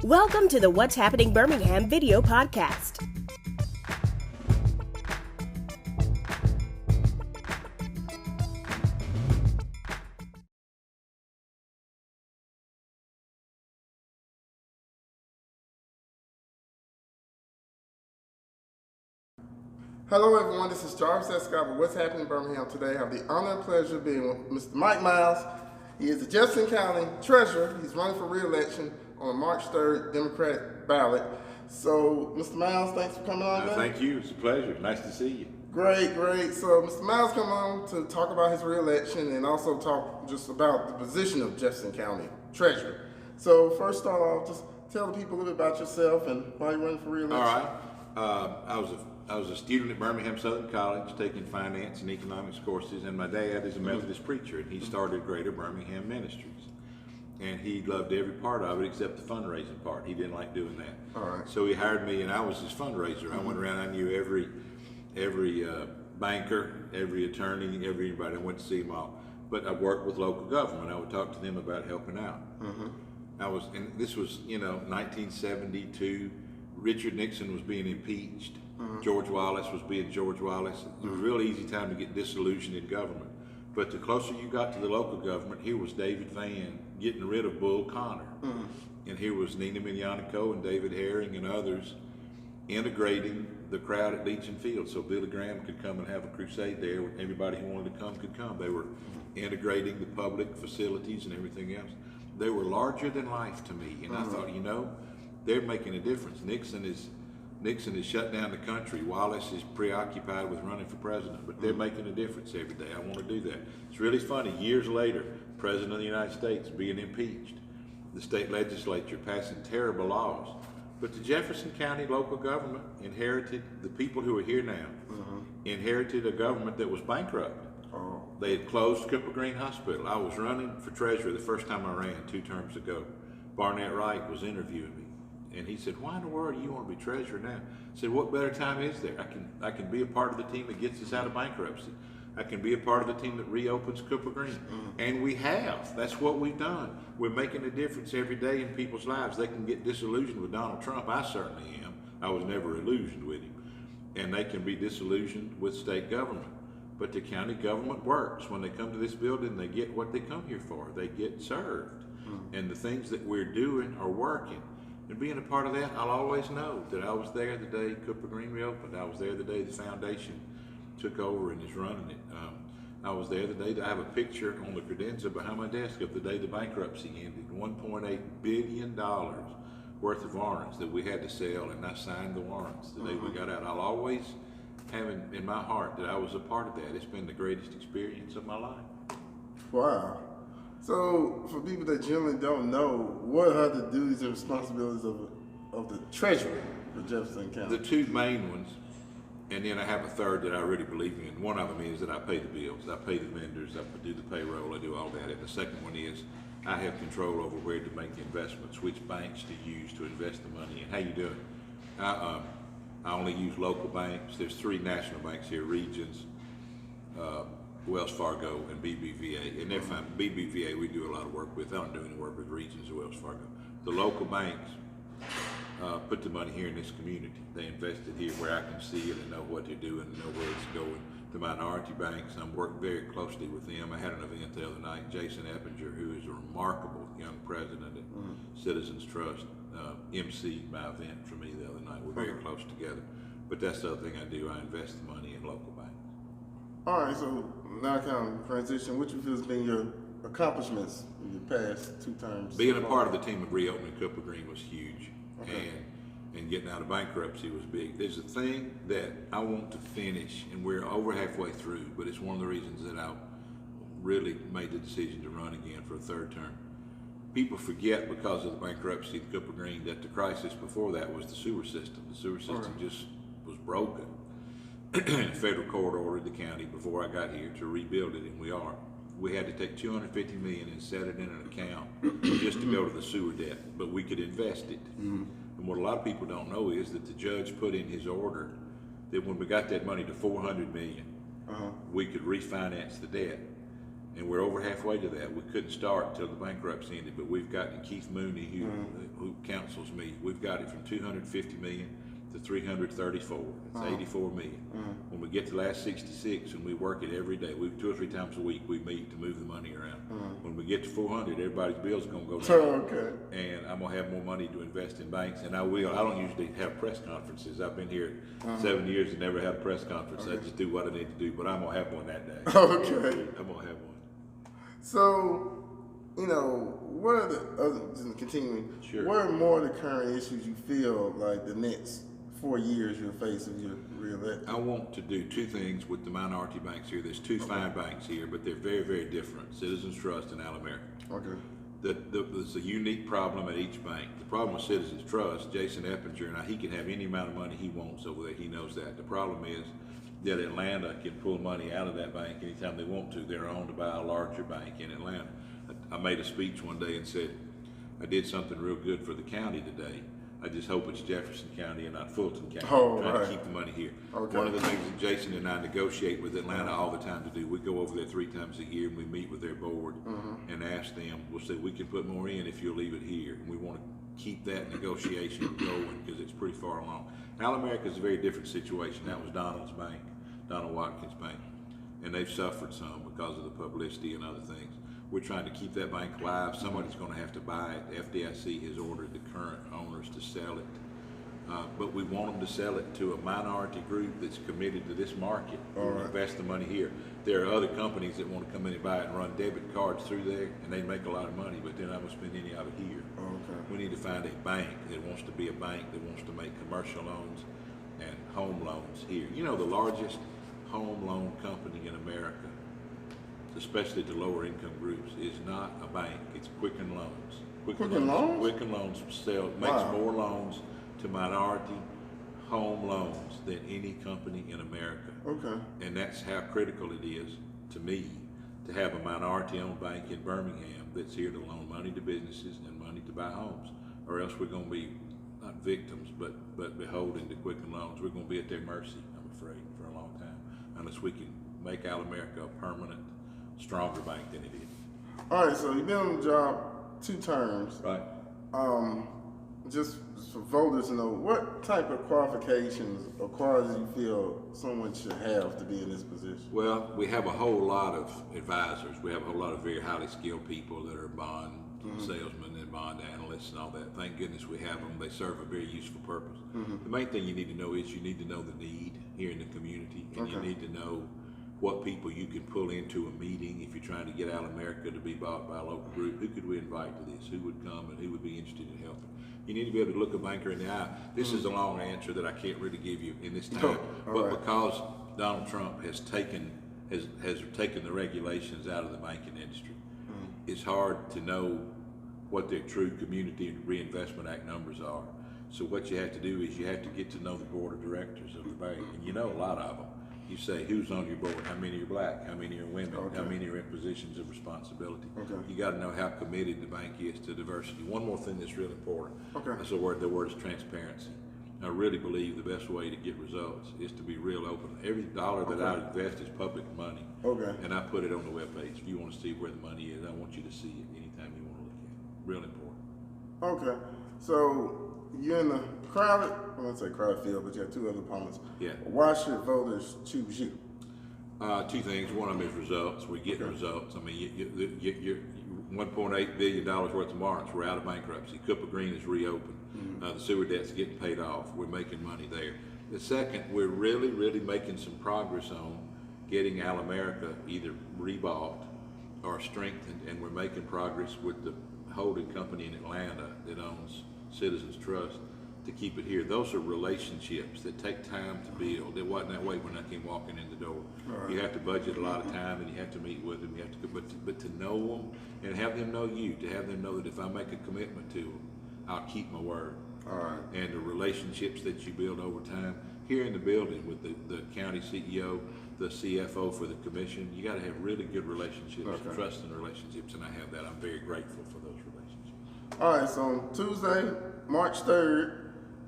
Welcome to the What's Happening Birmingham video podcast. Hello everyone, this is Jarvis Escott with What's Happening in Birmingham. Today I have the honor and pleasure of being with Mr. Mike Miles. He is the Jefferson County Treasurer. He's running for re-election on the March 3rd Democratic ballot. So, Mr. Miles, thanks for coming on. Thank you. It's a pleasure. Nice to see you. Great. So, Mr. Miles come on to talk about his re-election and also talk just about the position of Jefferson County Treasurer. So, first start off, just tell the people a little bit about yourself and why you're running for re-election. All right. I was a student at Birmingham Southern College taking finance and economics courses, and my dad is a Methodist preacher, and he started Greater Birmingham Ministries. And he loved every part of it except the fundraising part. He didn't like doing that. All right. So he hired me, and I was his fundraiser. I went around, I knew every banker, every attorney, everybody. I went to see them all. But I worked with local government. I would talk to them about helping out. And this was, 1972. Richard Nixon was being impeached. George Wallace was being George Wallace. It was a real easy time to get disillusioned in government. But the closer you got to the local government, here was David Vann getting rid of Bull Connor. And here was Nina Mignonico and David Herring and others integrating the crowd at Legion Field so Billy Graham could come and have a crusade there. Everybody who wanted to come could come. They were integrating the public facilities and everything else. They were larger than life to me. And I thought, they're making a difference. Nixon is shut down the country. Wallace is preoccupied with running for president, but they're making a difference every day. I want to do that. It's really funny. Years later, President of the United States being impeached, the state legislature passing terrible laws, but the Jefferson County local government inherited, the people who are here now, inherited a government that was bankrupt. They had closed Cooper Green Hospital. I was running for treasurer the first time I ran 2 terms ago. Barnett Wright was interviewing me. And he said, "Why in the world do you want to be treasurer now?" I said, "What better time is there? I can be a part of the team that gets us out of bankruptcy. I can be a part of the team that reopens Cooper Green." And we have. That's what we've done. We're making a difference every day in people's lives. They can get disillusioned with Donald Trump. I certainly am. I was never illusioned with him. And they can be disillusioned with state government. But the county government works. When they come to this building, they get what they come here for. They get served. And the things that we're doing are working. And being a part of that, I'll always know that I was there the day Cooper Green reopened. I was there the day the foundation took over and is running it. I was there the day that I have a picture on the credenza behind my desk of the day the bankruptcy ended. $1.8 billion worth of warrants that we had to sell, and I signed the warrants the day we got out. I'll always have in my heart that I was a part of that. It's been the greatest experience of my life. Wow. So, for people that generally don't know, what are the duties and responsibilities of the treasurer for Jefferson County? The 2 main ones, and then I have a third that I really believe in. One of them is that I pay the bills, I pay the vendors, I do the payroll, I do all that. And the second one is I have control over where to make investments, which banks to use to invest the money in. How you doing? I only use local banks. There's 3 national banks here, Regions, Wells Fargo, and BBVA, and they're fine. BBVA we do a lot of work with. I don't do any work with Regions or Wells Fargo. The local banks put the money here in this community. They invest it here where I can see it and know what they're doing and know where it's going. The minority banks, I'm working very closely with them. I had an event the other night. Jason Eppinger, who is a remarkable young president at Citizens Trust, emceed my event for me the other night. We're very close together. But that's the other thing I do. I invest the money in local banks. All right, so now kind of transition. What you feel has been your accomplishments in your past 2 terms? Being a part of the team of reopening Cooper Green was huge, and getting out of bankruptcy was big. There's a thing that I want to finish, and we're over halfway through, but it's one of the reasons that I really made the decision to run again for a 3rd term. People forget because of the bankruptcy of Cooper Green that the crisis before that was the sewer system. The sewer system just was broken. The federal court ordered the county before I got here to rebuild it, and we are. We had to take $250 million and set it in an account just to go to the sewer debt, but we could invest it. And what a lot of people don't know is that the judge put in his order that when we got that money to $400 million, we could refinance the debt. And we're over halfway to that. We couldn't start until the bankruptcy ended, but we've gotten Keith Mooney, who counsels me. We've got it from 250 million to 334. It's 84 million. When we get to the last 66, and we work it every day, we 2 or 3 times a week we meet to move the money around. When we get to 400, everybody's bills are gonna go down. Okay. And I'm gonna have more money to invest in banks, and I will. I don't usually have press conferences. I've been here 7 years and never had a press conference. I just do what I need to do, but I'm gonna have one that day. Okay. I'm gonna have one. So, what are the other, just continuing, Sure. what are more of the current issues you feel like the next 4 years you'll face if you're re-elected? I want to do 2 things with the minority banks here. There's 2 fine banks here, but they're very, very different. Citizens Trust and Al-America. Okay. There's a unique problem at each bank. The problem with Citizens Trust, Jason Eppinger, now he can have any amount of money he wants over there. He knows that. The problem is that Atlanta can pull money out of that bank anytime they want to. They're owned by a larger bank in Atlanta. I made a speech one day and said, I did something real good for the county today. I just hope it's Jefferson County and not Fulton County. Trying to keep the money here. Okay. One of the things that Jason and I negotiate with Atlanta all the time to do, we go over there 3 times a year and we meet with their board and ask them, we'll say, we can put more in if you'll leave it here. And we want to keep that negotiation going because it's pretty far along. Al-America is a very different situation. That was Donald Watkins' bank. And they've suffered some because of the publicity and other things. We're trying to keep that bank alive. Somebody's going to have to buy it. The FDIC has ordered the current owners to sell it. But we want them to sell it to a minority group that's committed to this market. Invest the money here. There are other companies that want to come in and buy it and run debit cards through there, and they make a lot of money, but they're not going to spend any of it here. We need to find a bank that wants to be a bank that wants to make commercial loans and home loans here. The largest home loan company in America, especially to lower income groups, is not a bank. It's Quicken Loans. Quicken Loans? Quicken Loans makes more loans to minority home loans than any company in America. Okay. And that's how critical it is to me to have a minority-owned bank in Birmingham that's here to loan money to businesses and money to buy homes, or else we're going to be not victims, but beholden to Quicken Loans. We're going to be at their mercy, I'm afraid, for a long time, unless we can make Al-America a permanent, stronger bank than it is. All right, so you've been on the job 2 terms. Right. Just for voters to know, what type of qualifications or qualities you feel someone should have to be in this position? Well, we have a whole lot of advisors. We have a whole lot of very highly skilled people that are bond salesmen and bond analysts and all that. Thank goodness we have them. They serve a very useful purpose. The main thing you need to know is you need to know the need here in the community, and you need to know what people you can pull into a meeting if you're trying to get Al-America to be bought by a local group. Who could we invite to this? Who would come and who would be interested in helping? You need to be able to look a banker in the eye. This is a long answer that I can't really give you in this time, but because Donald Trump has taken the regulations out of the banking industry, it's hard to know what their true Community Reinvestment Act numbers are. So what you have to do is you have to get to know the board of directors of the bank, and you know a lot of them. You say, who's on your board? How many are black? How many are women? How many are in positions of responsibility? You got to know how committed the bank is to diversity. One more thing that's really important. That's the word is transparency. I really believe the best way to get results is to be real open. Every dollar that I invest is public money. And I put it on the webpage. If you want to see where the money is, I want you to see it anytime you want to look at it. Real important. Okay. So you're in the crowded, I wouldn't say crowded field, but you have 2 other opponents. Why should voters choose you? 2 things. One of them is results. We're getting results. I mean, you're $1.8 billion worth of warrants. We're out of bankruptcy. Cooper Green is reopened. The sewer debt's getting paid off. We're making money there. The second, we're really, really making some progress on getting Al-America either rebought or strengthened, and we're making progress with the holding company in Atlanta that owns Citizens Trust to keep it here. Those are relationships that take time to build. It wasn't that way when I came walking in the door. You have to budget a lot of time, and you have to meet with them. You have to, but to know them and have them know you, to have them know that if I make a commitment to them, I'll keep my word. And the relationships that you build over time here in the building with the county CEO, the CFO for the commission, you got to have really good relationships, trust and relationships, and I have that. I'm very grateful for those relationships. All right, so on Tuesday, March 3rd,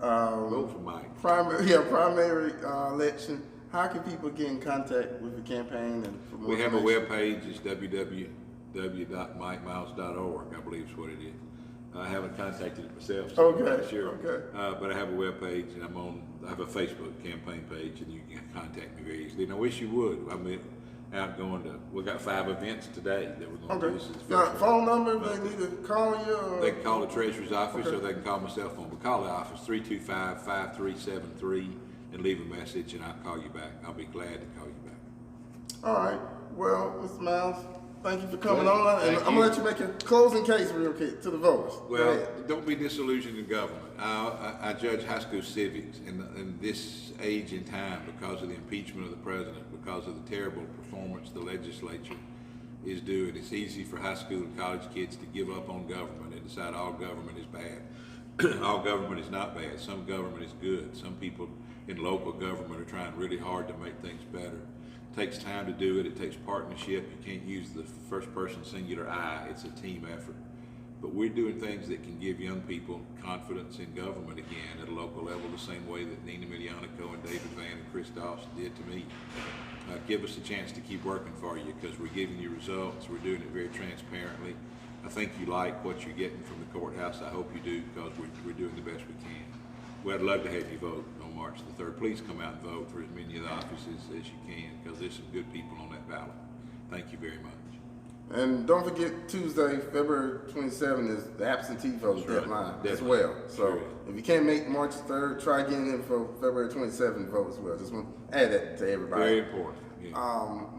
vote for Mike. Primary election. how can people get in contact with the campaign and for more We have a information? web page. It's www.mikemiles.org, I believe is what it is. I haven't contacted it myself, so I'm not sure. Okay. But I have a web page, and I have a Facebook campaign page, and you can contact me very easily. And I wish you would. I mean, we got 5 events today that we're going to do. This is the Now, first one. phone number, they need to call you? Or? They can call the treasurer's office, Okay. or they can call my cell phone. But call the office, 325-5373, and leave a message, and I'll call you back. I'll be glad to call you back. All right. Well, Mr. Miles, thank you for coming Well, on. And thank I'm you. going to let you make a closing case real quick to the voters. Go Well, ahead. don't be disillusioned in government. I judge high school civics in this age and time because of the impeachment of the president, because of the terrible performance the legislature is doing. It's easy for high school and college kids to give up on government and decide all government is bad. All government is not bad. Some government is good. Some people in local government are trying really hard to make things better. It takes time to do it. It takes partnership. You can't use the first person singular I. It's a team effort. But we're doing things that can give young people confidence in government again at a local level, the same way that Nina Milianico and David Van and Chris Dawson did to me. Give us a chance to keep working for you because we're giving you results. We're doing it very transparently. I think you like what you're getting from the courthouse. I hope you do because we're doing the best we can. Well, I'd love to have you vote on March the 3rd. Please come out and vote for as many of the offices as you can because there's some good people on that ballot. Thank you very much. And don't forget, Tuesday, February 27th is the absentee vote That's right. deadline as Deadline. well. So Sure. if you can't make March 3rd, try getting in for February 27th vote as well. Just want to add that to everybody. Very important. Yeah.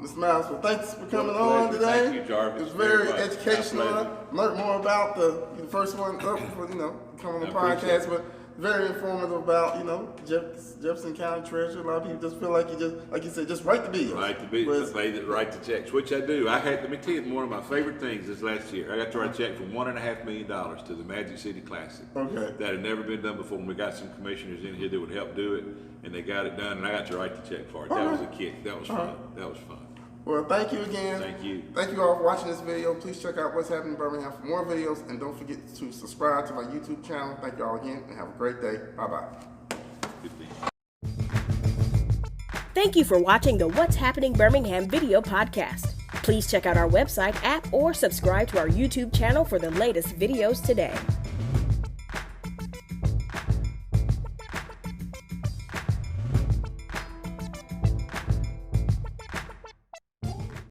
Mr. Miles, well, thanks for coming Well, on pleasure. today. Thank you, Jarvis, It's very very much. educational. My pleasure. Learned more about the first one up for, coming on the I appreciate podcast, it. but very informative about, Jefferson County Treasurer. A lot of people just feel like like you said, just write the bills. Right to be, Whereas- write the checks, which I do. Let me tell you, one of my favorite things this last year, I got to write a check for $1.5 million to the Magic City Classic. Okay. That had never been done before. And we got some commissioners in here that would help do it, and they got it done, and I got to write the check for it. That was a kick. That was fun. That was fun. Well, thank you again. Thank you. Thank you all for watching this video. Please check out What's Happening in Birmingham for more videos, and don't forget to subscribe to my YouTube channel. Thank you all again, and have a great day. Bye-bye. Good thing. Thank you for watching the What's Happening Birmingham video podcast. Please check out our website, app, or subscribe to our YouTube channel for the latest videos today.